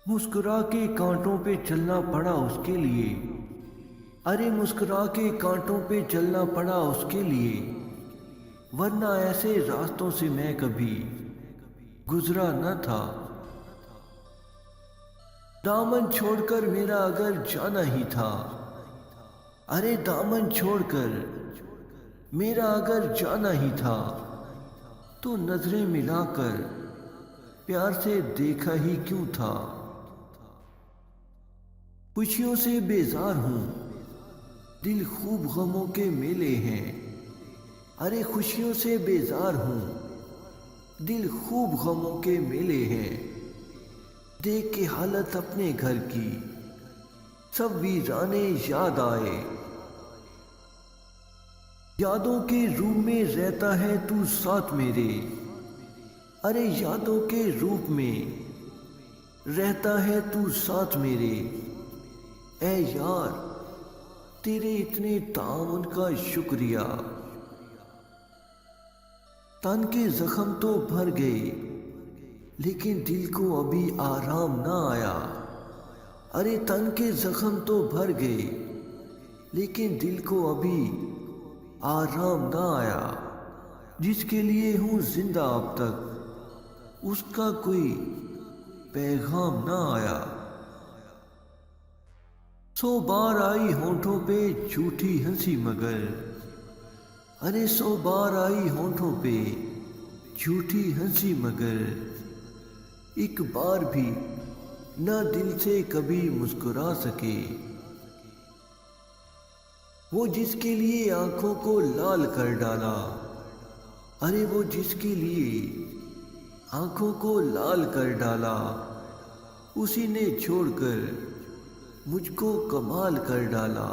मुस्कुरा के कांटों पे चलना पड़ा उसके लिए। अरे मुस्कुरा के कांटों पे चलना पड़ा उसके लिए, वरना ऐसे रास्तों से मैं कभी गुजरा न था। दामन छोड़कर मेरा अगर जाना ही था, अरे दामन छोड़कर मेरा अगर जाना ही था, तो नजरें मिलाकर प्यार से देखा ही क्यों था। खुशियों से बेजार हूं, दिल खूब गमों के मेले हैं। अरे खुशियों से बेजार हूं, दिल खूब गमों के मेले हैं। देख के हालत अपने घर की सब वीराने याद आए। यादों के रूप में रहता है तू साथ मेरे। अरे यादों के रूप में रहता है तू साथ मेरे। ऐ यार, तेरे इतने ताउन का शुक्रिया। तन के जख्म तो भर गए, लेकिन दिल को अभी आराम ना आया। अरे तन के जख्म तो भर गए, लेकिन दिल को अभी आराम ना आया। जिसके लिए हूं जिंदा अब तक, उसका कोई पैगाम ना आया। 100 बार आई होठों पे झूठी हंसी मगर, अरे 100 बार आई होठों पे झूठी हंसी मगर, एक बार भी ना दिल से कभी मुस्कुरा सके। वो जिसके लिए आंखों को लाल कर डाला, अरे वो जिसके लिए आंखों को लाल कर डाला, उसी ने छोड़कर मुझको कमाल कर डाला।